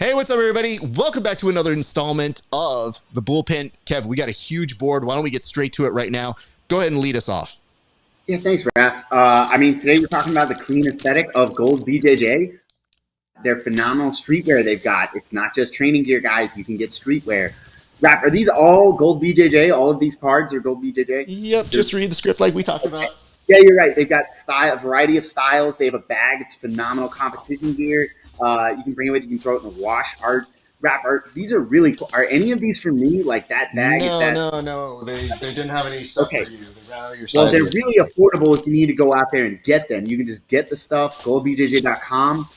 Hey, what's up, everybody? Welcome back to another installment of The Bullpen. Kev, we got a huge board. Why don't we get straight to it right now? Go ahead and lead us off. Yeah, thanks, Raph. Today we're talking about the clean aesthetic of Gold BJJ. They're phenomenal streetwear they've got. It's not just training gear, guys. You can get streetwear. Raph, are these all Gold BJJ? All of these cards are Gold BJJ? Yep, just read the script like we talked about. Yeah, you're right. They've got a variety of styles. They have a bag. It's phenomenal competition gear. You can bring it with you. You can throw it in the wash. Raph, these are really cool. Are any of these for me? Like that bag? No. They didn't have any stuff for you. They ran out of your Well, sizes. they're really affordable if you need to go out there and get them. You can just get the stuff, goldbjj.com.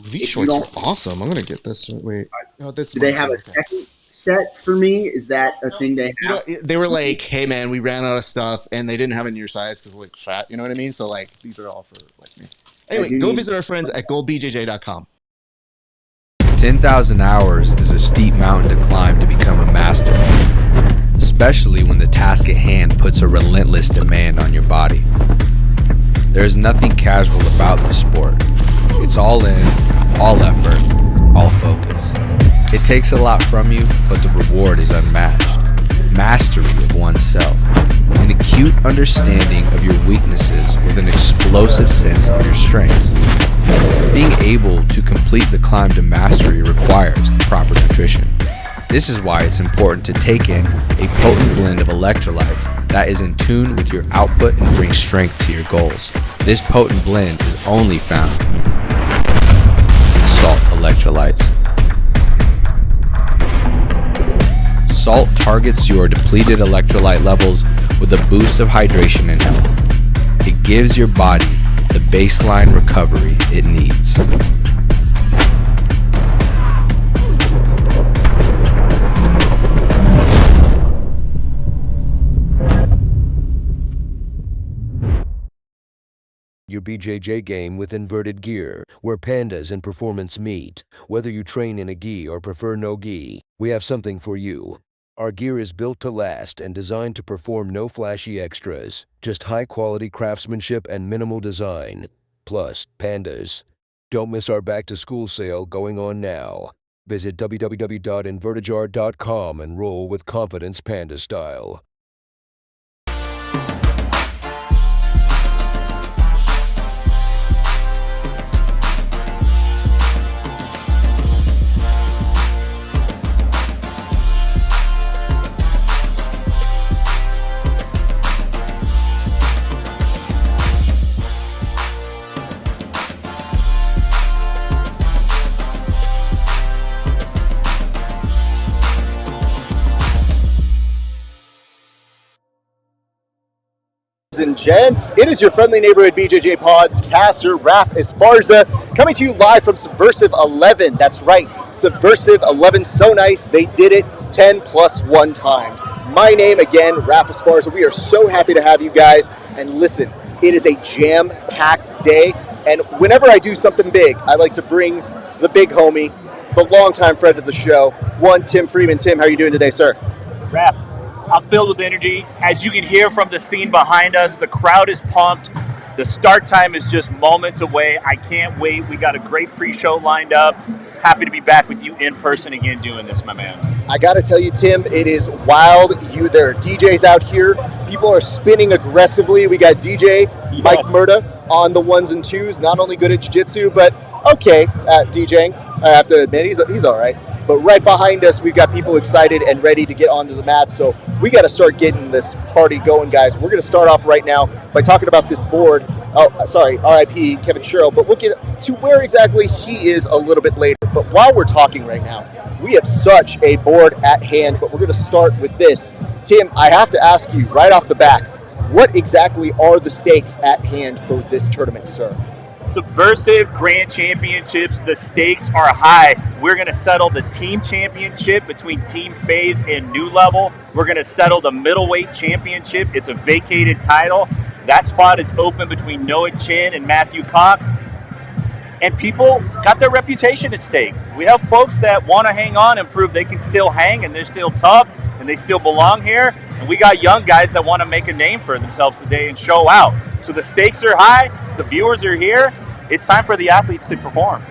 These shorts are awesome. I'm going to get this. Wait. Do they have a second set for me? Is that a thing they have? They were like, hey, man, we ran out of stuff, and they didn't have it in your size because like fat. You know what I mean? So, like, these are all for like me. Anyway, go visit our friends at goldbjj.com. 10,000 hours is a steep mountain to climb to become a master, especially when the task at hand puts a relentless demand on your body. There is nothing casual about this sport. It's all in, all effort, all focus. It takes a lot from you, but the reward is unmatched. Mastery of oneself, an acute understanding of your weaknesses with an explosive sense of your strengths. Being able to complete the climb to mastery requires the proper nutrition. This is why it's important to take in a potent blend of electrolytes that is in tune with your output and brings strength to your goals. This potent blend is only found in Salt Electrolytes. Salt targets your depleted electrolyte levels with a boost of hydration and health. It gives your body the baseline recovery it needs. Your BJJ game with inverted gear, where pandas and performance meet. Whether you train in a gi or prefer no gi, we have something for you. Our gear is built to last and designed to perform no flashy extras, just high-quality craftsmanship and minimal design. Plus, pandas. Don't miss our back-to-school sale going on now. Visit www.invertijar.com and roll with confidence panda style. And gents, it is your friendly neighborhood BJJ podcaster, ESPARZA, coming to you live from Subversiv 11. That's right, Subversiv 11, so nice, they did it 10 plus 1 time. My name again, ESPARZA. We are so happy to have you guys, and listen, it is a jam-packed day, and whenever I do something big, I like to bring the big homie, the longtime friend of the show, Tim Freeman. Tim, how are you doing today, sir? Raph, I'm filled with energy. As you can hear from the scene behind us, the crowd is pumped. The start time is just moments away. I can't wait. We got a great pre-show lined up. Happy to be back with you in person again doing this, my man. I got to tell you, Tim, it is wild. There are DJs out here. People are spinning aggressively. We got DJ Mike Murda on the 1s and 2s. Not only good at jiu-jitsu, but okay at DJing. I have to admit, he's all right. But right behind us, we've got people excited and ready to get onto the mat. So we got to start getting this party going, guys. We're going to start off right now by talking about this board. Oh, sorry, RIP Kevin Sherrill. But we'll get to where exactly he is a little bit later. But while we're talking right now, we have such a board at hand. But we're going to start with this. Tim, I have to ask you right off the bat, what exactly are the stakes at hand for this tournament, sir? Subversiv Grand Championships, the stakes are high. We're going to settle the team championship between Team FaZe and New Level. We're going to settle the middleweight championship. It's a vacated title. That spot is open between Noah Chin and Matthew Cox. And people got their reputation at stake. We have folks that want to hang on and prove they can still hang and they're still tough and they still belong here. And we got young guys that want to make a name for themselves today and show out. So the stakes are high. The viewers are here. It's time for the athletes to perform.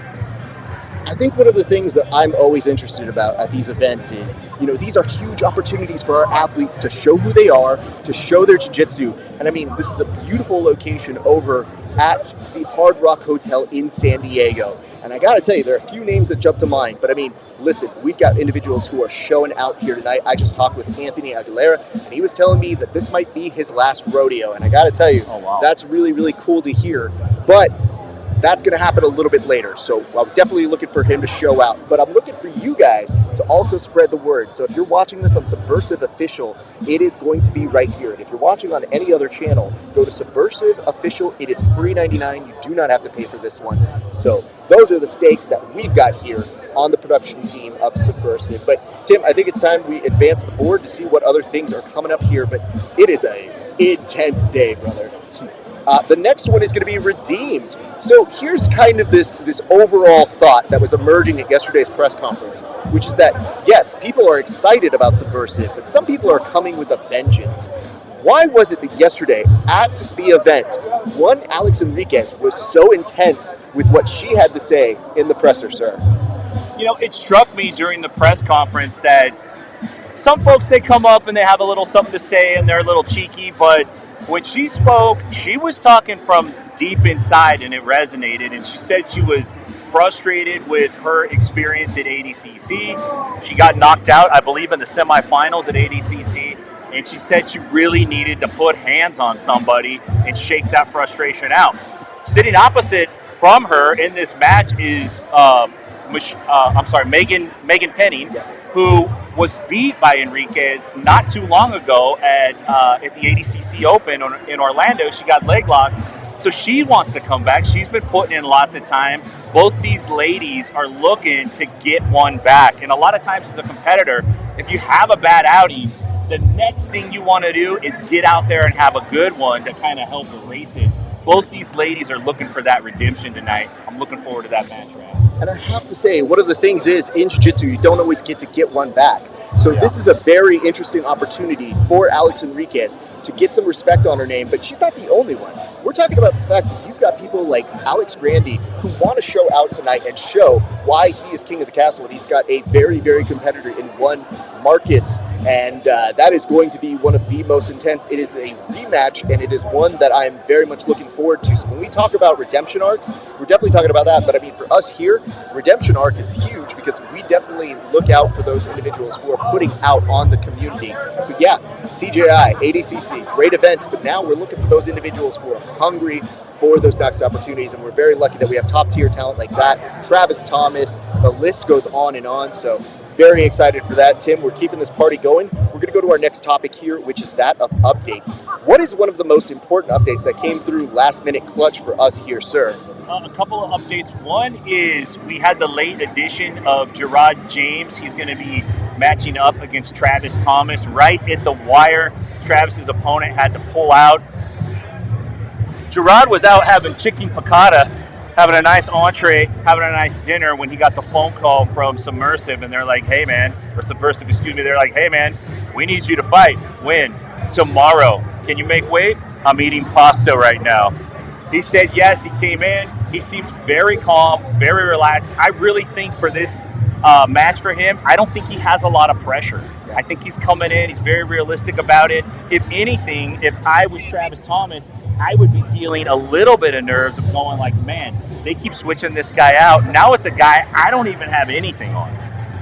I think one of the things that I'm always interested about at these events is, these are huge opportunities for our athletes to show who they are, to show their jiu-jitsu. And I mean, this is a beautiful location over at the Hard Rock Hotel in San Diego. And I got to tell you, there are a few names that jump to mind. But I mean, listen, we've got individuals who are showing out here tonight. I just talked with Anthony Aguilera, and he was telling me that this might be his last rodeo. And I got to tell you, that's really, really cool to hear. But that's going to happen a little bit later. So I'm definitely looking for him to show out. But I'm looking for you guys to also spread the word. So if you're watching this on Subversiv Official, it is going to be right here. And if you're watching on any other channel, go to Subversiv Official. It is free $99. You do not have to pay for this one. So those are the stakes that we've got here on the production team of Subversiv. But Tim, I think it's time we advance the board to see what other things are coming up here. But it is an intense day, brother. The next one is going to be Redeemed. So here's kind of this overall thought that was emerging at yesterday's press conference, which is that, yes, people are excited about Subversiv, but some people are coming with a vengeance. Why was it that yesterday at the event, one Alex Enriquez was so intense with what she had to say in the presser, sir? It struck me during the press conference that some folks, they come up and they have a little something to say and they're a little cheeky, but when she spoke, she was talking from deep inside and it resonated. And she said she was frustrated with her experience at ADCC. She got knocked out, I believe, in the semifinals at ADCC. And she said she really needed to put hands on somebody and shake that frustration out. Sitting opposite from her in this match is, Megan Penning, who was beat by Enriquez not too long ago at the ADCC Open in Orlando. She got leg locked, so she wants to come back. She's been putting in lots of time. Both these ladies are looking to get one back, and a lot of times as a competitor, if you have a bad outing, the next thing you want to do is get out there and have a good one to kind of help erase it. Both these ladies are looking for that redemption tonight. I'm looking forward to that match, Raf. And I have to say, one of the things is, in jiu-jitsu, you don't always get one back. So this is a very interesting opportunity for Alex Enriquez to get some respect on her name, but she's not the only one. We're talking about the fact that you've got people like Alex Grandy who want to show out tonight and show why he is king of the castle, and he's got a very, very competitor in one Marcus, and that is going to be one of the most intense. It is a rematch, and it is one that I'm very much looking forward to. So when we talk about redemption arcs, we're definitely talking about that, but I mean, for us here, redemption arc is huge because we definitely look out for those individuals who are putting out on the community. So yeah, CJI, ADCC, great events, but now we're looking for those individuals who are hungry for those next opportunities, and we're very lucky that we have top tier talent like that. Travis Thomas, the list goes on and on, so very excited for that. Tim, we're keeping this party going. We're going to go to our next topic here, which is that of updates. What is one of the most important updates that came through last minute clutch for us here, sir? A couple of updates. One is we had the late addition of Gerard James. He's going to be matching up against Travis Thomas right at the wire. Travis's opponent had to pull out. Gerard was out having chicken piccata, having a nice entree, having a nice dinner when he got the phone call from Subversiv, and they're like, hey man, or Subversiv, excuse me, they're like, hey man, we need you to fight. When? Tomorrow. Can you make weight? I'm eating pasta right now. He said yes, he came in. He seems very calm, very relaxed. I really think for this match for him, I don't think he has a lot of pressure. I think he's coming in, he's very realistic about it. If anything, if I was Travis Thomas, I would be feeling a little bit of nerves of going like, man, they keep switching this guy out. Now it's a guy I don't even have anything on.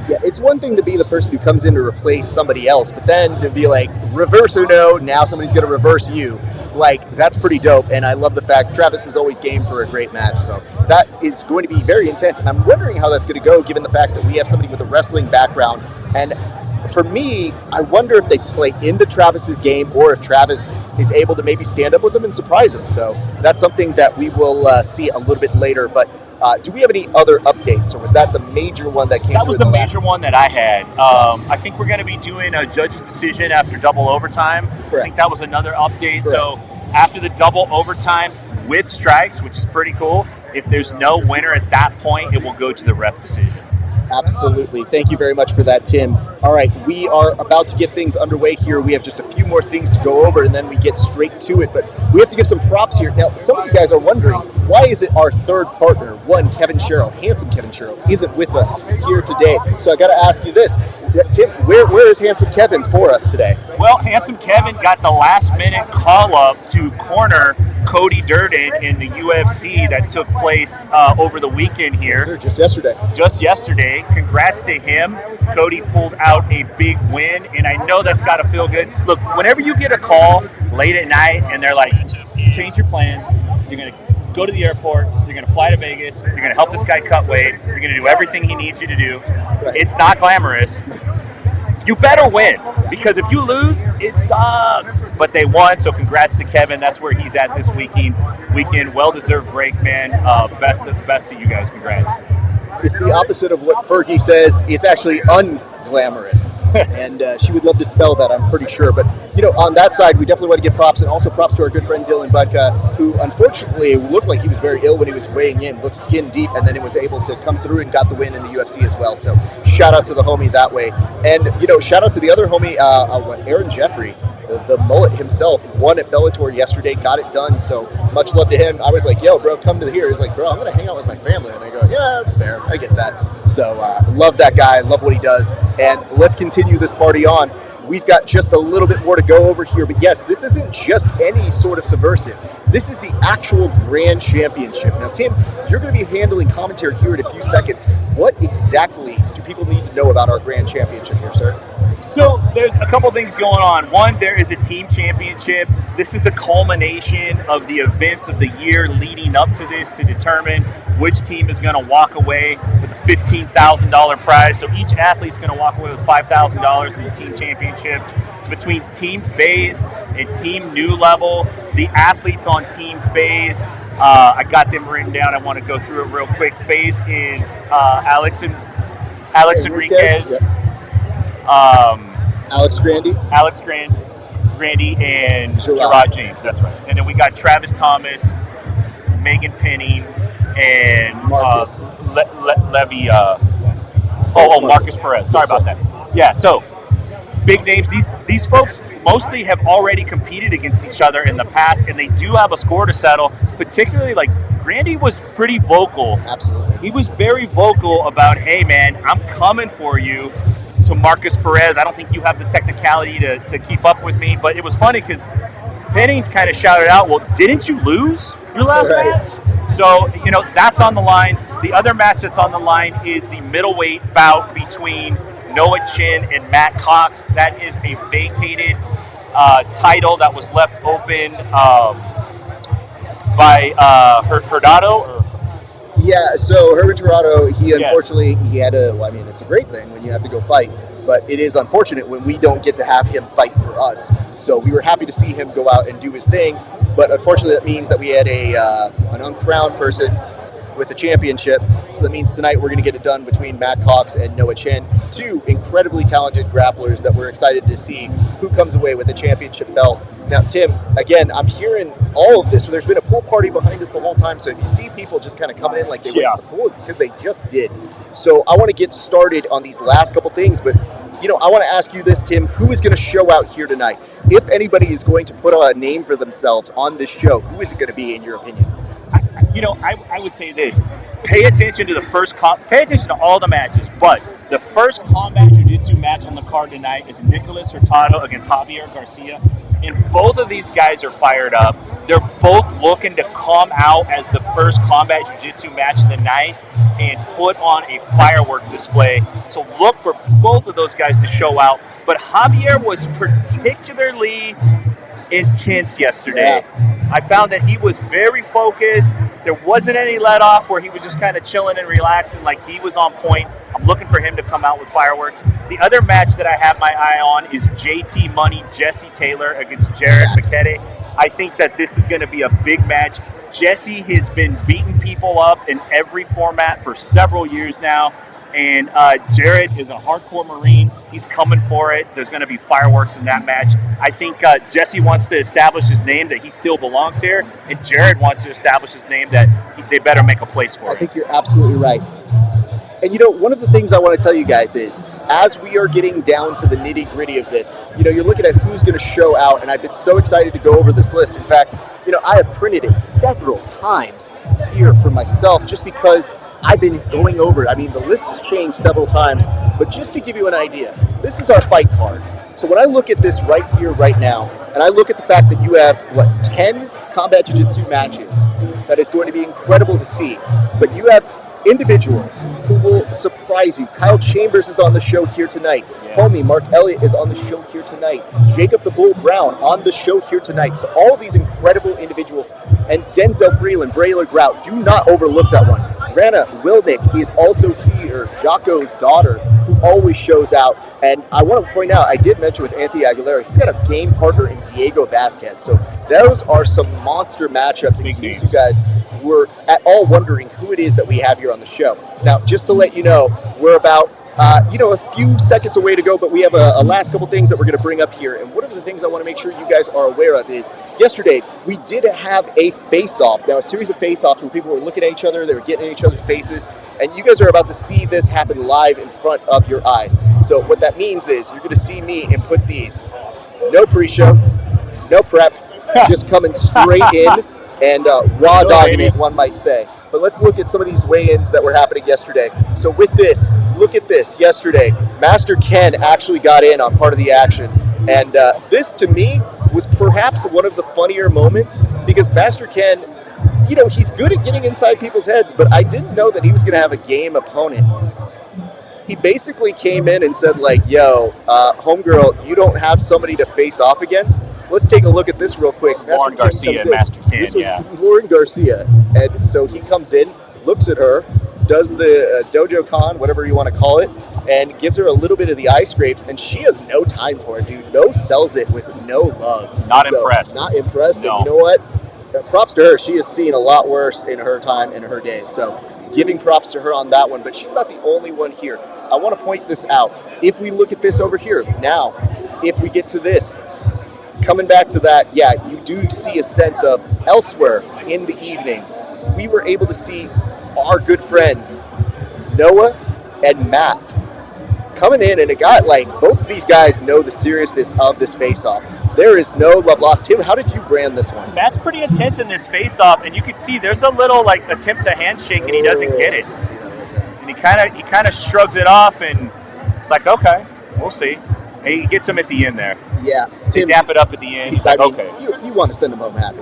Yeah, it's one thing to be the person who comes in to replace somebody else, but then to be like, reverse Uno, now somebody's going to reverse you. Like, that's pretty dope, and I love the fact Travis is always game for a great match, so that is going to be very intense, and I'm wondering how that's going to go given the fact that we have somebody with a wrestling background. And for me, I wonder if they play into Travis's game or if Travis is able to maybe stand up with him and surprise him. So that's something that we will see a little bit later. But do we have any other updates, or was that the major one that came? That was the major one that I had. I think we're going to be doing a judge's decision after double overtime. Correct. I think that was another update. Correct. So after the double overtime with strikes, which is pretty cool, if there's no winner at that point, it will go to the ref decision. Absolutely. Thank you very much for that, Tim. All right, we are about to get things underway here. We have just a few more things to go over, and then we get straight to it. But we have to give some props here. Now, some of you guys are wondering, why is it our third partner, one, Kevin Sherrill, handsome Kevin Sherrill, isn't with us here today? So I got to ask you this. Tim, where is handsome Kevin for us today? Well, handsome Kevin got the last-minute call-up to corner Cody Durden in the UFC that took place over the weekend here. Yes, sir, just yesterday. Congrats to him. Cody pulled out a big win, and I know that's got to feel good. Look, whenever you get a call late at night and they're like, change your plans, you're going to go to the airport, you're going to fly to Vegas, you're going to help this guy cut weight, you're going to do everything he needs you to do. Right. It's not glamorous. You better win, because if you lose, it sucks. But they won, so congrats to Kevin. That's where he's at this weekend. Well-deserved break, man. Best to you guys. Congrats. It's the opposite of what Fergie says. It's actually unglamorous. And she would love to spell that, I'm pretty sure. But, on that side, we definitely want to give props, and also props to our good friend Dylan Budka, who unfortunately looked like he was very ill when he was weighing in, looked skin deep, and then he was able to come through and got the win in the UFC as well. So shout out to the homie that way. And, shout out to the other homie, Aaron Jeffrey. The mullet himself won at Bellator yesterday, got it done, so much love to him. I was like, yo, bro, come to here. He's like, bro, I'm going to hang out with my family. And I go, yeah, that's fair. I get that. So love that guy, love what he does. And let's continue this party on. We've got just a little bit more to go over here. But yes, this isn't just any sort of Subversiv. This is the actual Grand Championship. Now, Tim, you're going to be handling commentary here in a few seconds. What exactly do people need to know about our Grand Championship here, sir? So there's a couple things going on. One, there is a team championship. This is the culmination of the events of the year leading up to this to determine which team is going to walk away with a $15,000 prize. So each athlete's going to walk away with $5,000 in the team championship. It's between Team FaZe and Team New Level. The athletes on Team FaZe, I got them written down. I want to go through it real quick. FaZe is Alex Enriquez. Yeah. Alex Grandy, and Gerard James. That's right. And then we got Travis Thomas, Megan Penning, and Marcus. Marcus Perez. Sorry about that. Yeah. So big names. These folks mostly have already competed against each other in the past, and they do have a score to settle. Particularly, like Grandy was pretty vocal. Absolutely. He was very vocal about, hey man, I'm coming for you. To Marcus Perez, I don't think you have the technicality to keep up with me, but it was funny because Penny kind of shouted out, well, didn't you lose your last match? So, that's on the line. The other match that's on the line is the middleweight bout between Noah Chin and Matt Cox. That is a vacated title that was left open by Hurtado. Yeah, so Herbert Tirado, unfortunately, he had it's a great thing when you have to go fight, but it is unfortunate when we don't get to have him fight for us. So we were happy to see him go out and do his thing, but unfortunately that means that we had an uncrowned person with the championship. So that means tonight we're going to get it done between Matt Cox and Noah Chen, two incredibly talented grapplers that we're excited to see who comes away with the championship belt. Now, Tim, again, I'm hearing all of this. There's been a pool party behind us the whole time, so if you see people just kind of coming in like they went to the pool, it's because they just did. So I want to get started on these last couple things, but I want to ask you this, Tim. Who is going to show out here tonight? If anybody is going to put a name for themselves on this show, who is it going to be in your opinion? I would say this. Pay attention to pay attention to all the matches, but the first combat jiu-jitsu match on the card tonight is Nicholas Hurtado against Javier Garcia. And both of these guys are fired up. They're both looking to come out as the first combat jiu-jitsu match of the night and put on a firework display. So look for both of those guys to show out. But Javier was particularly intense yesterday. Yeah. I found that he was very focused. There wasn't any let off where he was just kind of chilling and relaxing, like he was on point. I'm looking for him to come out with fireworks. The other match that I have my eye on is JT Money, Jesse Taylor against Jared McKetty. I think that this is going to be a big match. Jesse has been beating people up in every format for several years now. And Jared is a hardcore Marine. He's coming for it. There's going to be fireworks in that match. I think Jesse wants to establish his name that he still belongs here, and Jared wants to establish his name that they better make a place for him. I think you're absolutely right. And one of the things I want to tell you guys is, as we are getting down to the nitty gritty of this, you're looking at who's going to show out, and I've been so excited to go over this list. In fact, I have printed it several times here for myself just because I've been going over it. I mean, the list has changed several times, but just to give you an idea, this is our fight card. So when I look at this right here, right now, and I look at the fact that you have, 10 combat jiu-jitsu matches, that is going to be incredible to see. But you have individuals who will surprise you. Kyle Chambers is on the show here tonight. Yes. Homie, Mark Elliott is on the show here tonight. Jacob the Bull Brown on the show here tonight. So all of these incredible individuals. And Denzel Freeland, Braylor Grout, do not overlook that one. Rana Wilnick is also here, Jocko's daughter, who always shows out. And I want to point out, I did mention with Anthony Aguilera, he's got a game partner in Diego Vasquez. So those are some monster matchups in case you guys were at all wondering who it is that we have here on the show. Now, just to let you know, we're about a few seconds away to go, but we have a last couple things that we're going to bring up here. And one of the things I want to make sure you guys are aware of is, yesterday we did have a face-off. Now, a series of face-offs where people were looking at each other, they were getting in each other's faces, and you guys are about to see this happen live in front of your eyes. So what that means is you're going to see me input these. No pre-show, no prep, just coming straight in and raw dogging it, one might say. But let's look at some of these weigh-ins that were happening yesterday. So with this, look at this. Yesterday, Master Ken actually got in on part of the action. And this, to me, was perhaps one of the funnier moments because Master Ken, he's good at getting inside people's heads, but I didn't know that he was going to have a game opponent. He basically came in and said, yo, homegirl, you don't have somebody to face off against? Let's take a look at this real quick. Lauren Garcia and Master Ken, this was Lauren Garcia. And so he comes in, looks at her, does the Dojo Con, whatever you want to call it, and gives her a little bit of the eye scrapes, and she has no time for it, dude. No sells it with no love. Not impressed. Not impressed. No. And you know what? Props to her. She has seen a lot worse in her time, in her days. So giving props to her on that one, but she's not the only one here. I want to point this out. If we look at this over here, now, if we get to this, coming back to that, yeah, you do see a sense of elsewhere in the evening. We were able to see our good friends, Noah and Matt, coming in, and it got both of these guys know the seriousness of this face-off. There is no love lost. Tim, how did you brand this one? Matt's pretty intense in this face-off, and you can see there's a little attempt to handshake, and he doesn't get it. And he kind of shrugs it off, and it's okay, we'll see. And he gets him at the end there. Yeah, Tim, they dap it up at the end. He's okay. You want to send him home happy.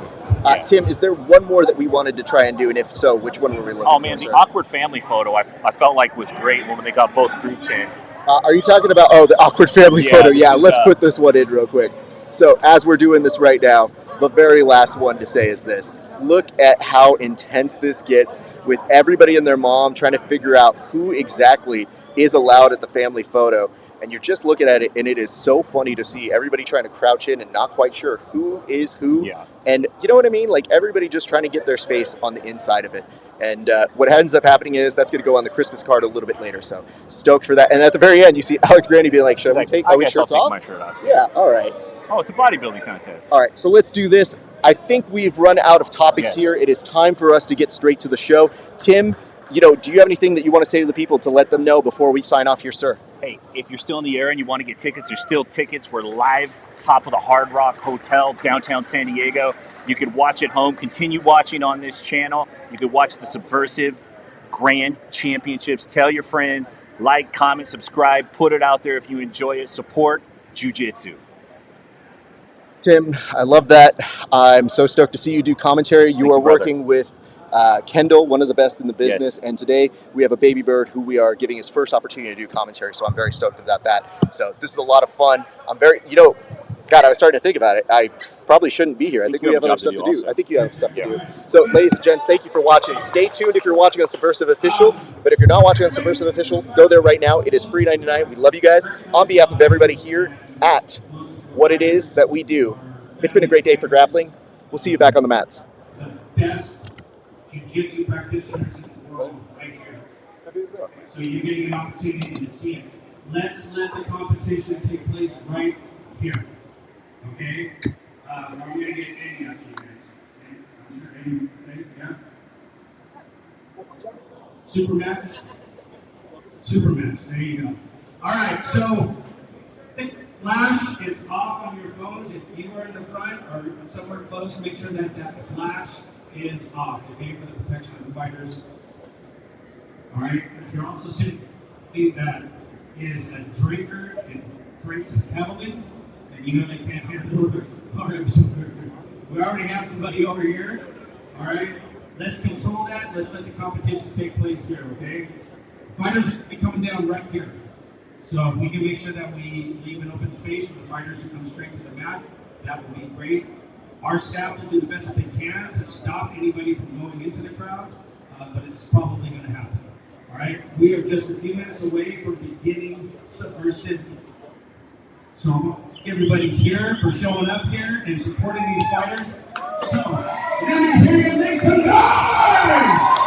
Tim, is there one more that we wanted to try and do? And if so, which one were we looking for? Oh, man, the awkward family photo I felt like was great when they got both groups in. Are you talking about, the awkward family photo? Yeah, let's put this one in real quick. So as we're doing this right now, the very last one to say is this. Look at how intense this gets with everybody and their mom trying to figure out who exactly is allowed at the family photo. And you're just looking at it, and it is so funny to see everybody trying to crouch in and not quite sure who is who. Yeah. And you know what I mean? Everybody just trying to get their space on the inside of it. And what ends up happening is that's going to go on the Christmas card a little bit later. So stoked for that. And at the very end, you see Alex Grandy being like, should we take our shirts off? My shirt off. Yeah, all right. Oh, it's a bodybuilding contest. All right, so let's do this. I think we've run out of topics here. It is time for us to get straight to the show. Tim, do you have anything that you want to say to the people to let them know before we sign off here, sir? Hey, if you're still in the area and you want to get tickets, there's still tickets. We're live top of the Hard Rock Hotel, downtown San Diego. You could watch at home, continue watching on this channel. You could watch the Subversiv Grand Championships. Tell your friends, like, comment, subscribe, put it out there if you enjoy it. Support Jiu-Jitsu. Tim, I love that. I'm so stoked to see you do commentary. You are working with Kendall, one of the best in the business, and today we have a baby bird who we are giving his first opportunity to do commentary, so I'm very stoked about that. So this is a lot of fun. I'm very, God, I was starting to think about it. I probably shouldn't be here. I think we have other stuff to do. I think you have stuff to do. So ladies and gents, thank you for watching. Stay tuned if you're watching on Subversiv Official, but if you're not watching on Subversiv Official, go there right now. It is free $99. We love you guys. On behalf of everybody here at What It Is That We Do, it's been a great day for grappling. We'll see you back on the mats. Best jiu-jitsu practitioners in the world right here. So you're getting an opportunity to see it. Let's let the competition take place right here. Okay? I'm going to get Eddie out here, guys. I'm sure Eddie, yeah? Super match. Superman. There you go. All right, so flash is off on your phones. If you are in the front or somewhere close, make sure that that flash is off, okay, for the protection of the fighters. All right, if you're also seeing that is a drinker and drinks heavily, and you know they can't handle it. All right, we already have somebody over here. All right, let's control that. Let's let the competition take place here, okay? Fighters are going to be coming down right here. So if we can make sure that we leave an open space for the fighters to come straight to the mat, that would be great. Our staff will do the best they can to stop anybody from going into the crowd, but it's probably going to happen. All right, we are just a few minutes away from beginning Subversiv. So I want to thank everybody here for showing up here and supporting these fighters. So let me hear you make some noise!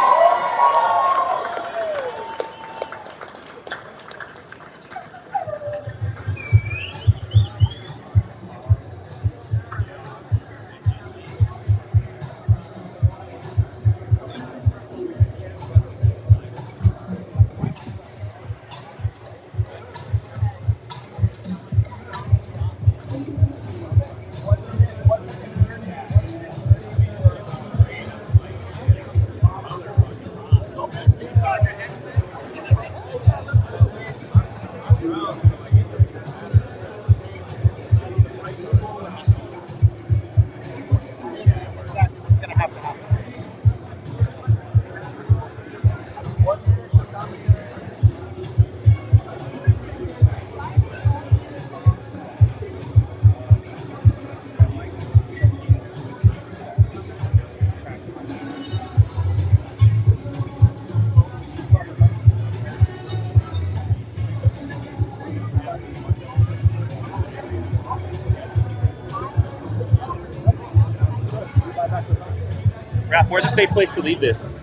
Raph, where's a safe place to leave this?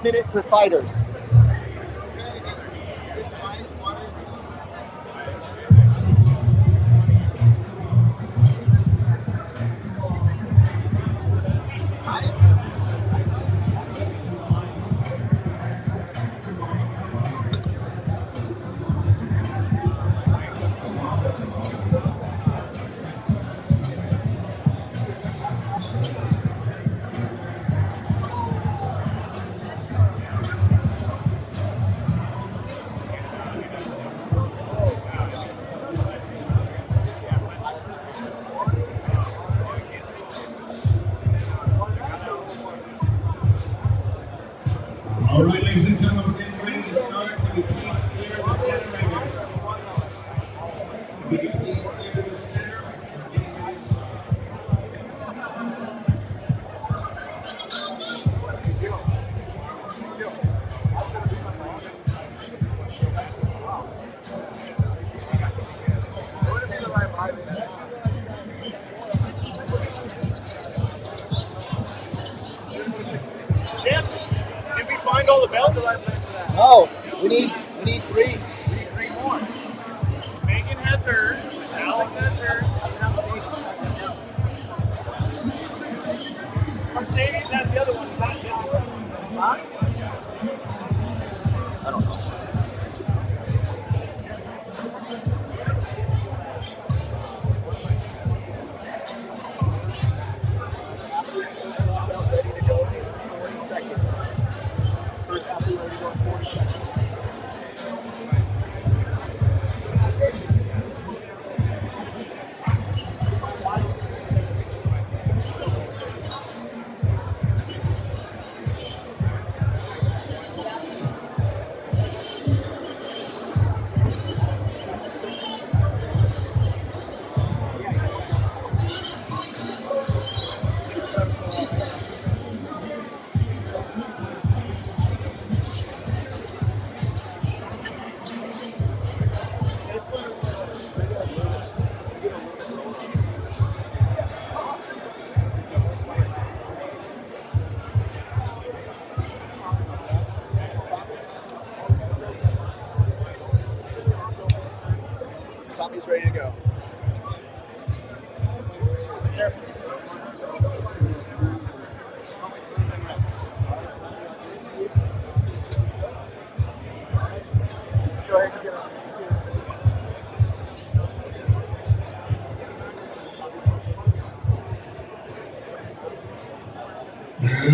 minute to fighters. All right, ladies and gentlemen, we're getting ready to start. Can you please clear the center right here? Can you please clear the center? We're getting ready to start. Did we find all the belts? No, we need three. Three more. Megan has hers. Alex has hers. Mercedes has the other one. Huh? I don't know. Ready to go in 40 seconds. First athlete ready to go in 40 seconds. Tommy's ready to go. Go ahead and get him.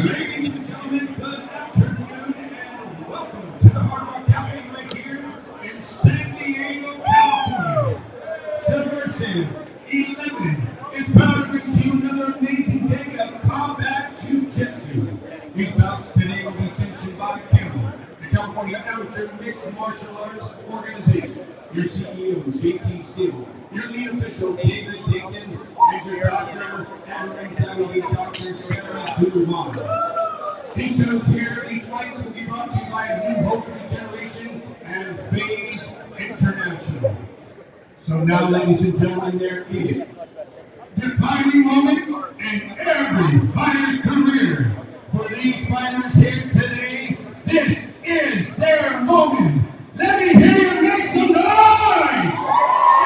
Ladies and gentlemen, good afternoon and welcome to the Hard Rock Cafe right here in San Diego, California. Subversiv 11 is proud to bring to you another amazing day of combat jiu-jitsu. These bouts today will be sanctioned by CAMA, the California Amateur Mixed Martial Arts Organization. Your CEO, JT Steele, your lead official, David Dignan, and your doctor, and ringside will be Dr. Sarah Duman. These shows here, these fights will be brought to you by New Hope Regeneration and Phase International. So now, ladies and gentlemen, there is defining moment in every fighter's career. For these fighters here today, this is their moment. Let me hear you make some noise!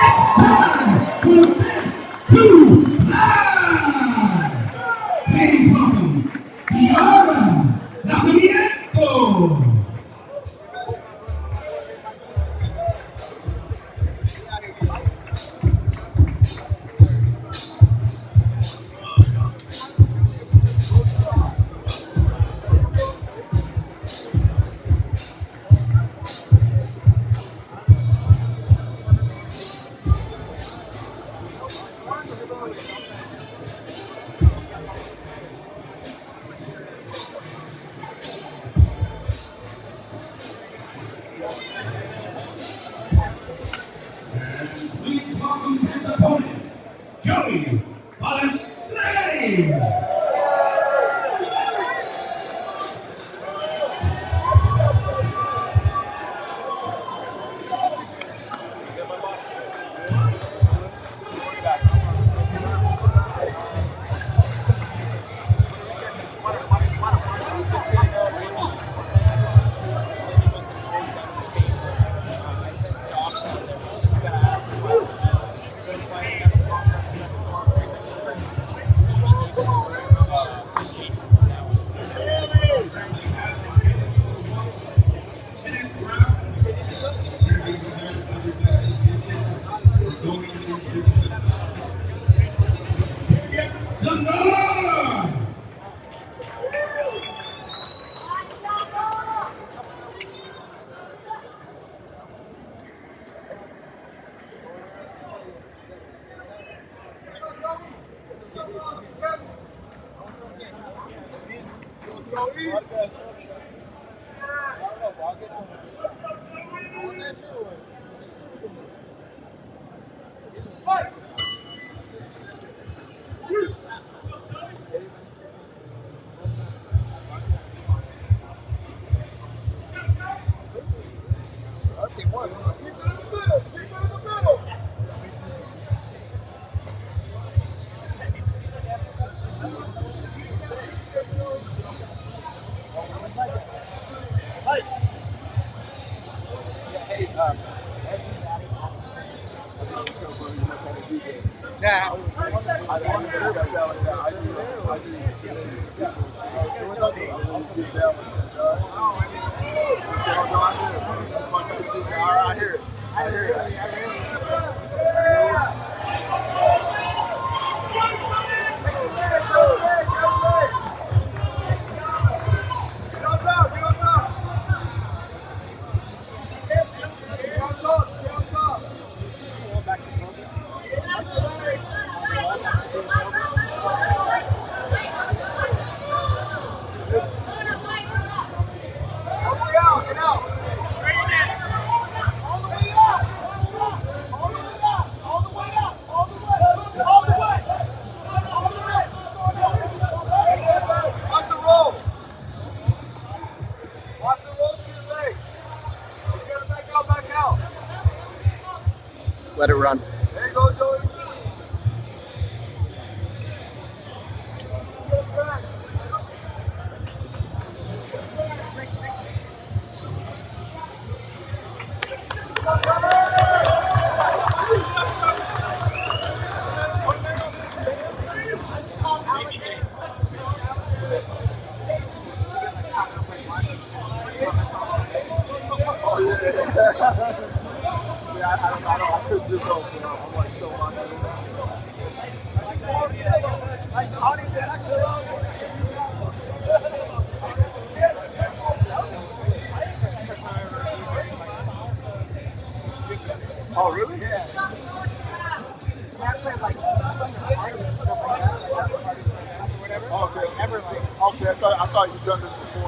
It's time for this to fly! Please welcome Kiara Nascimento! Please welcome his opponent, Joey Balestray. Let it run. There you go, Joey. I could do both, you know. I'm like so much. Oh, really? Yeah. Okay. I thought you'd done this before.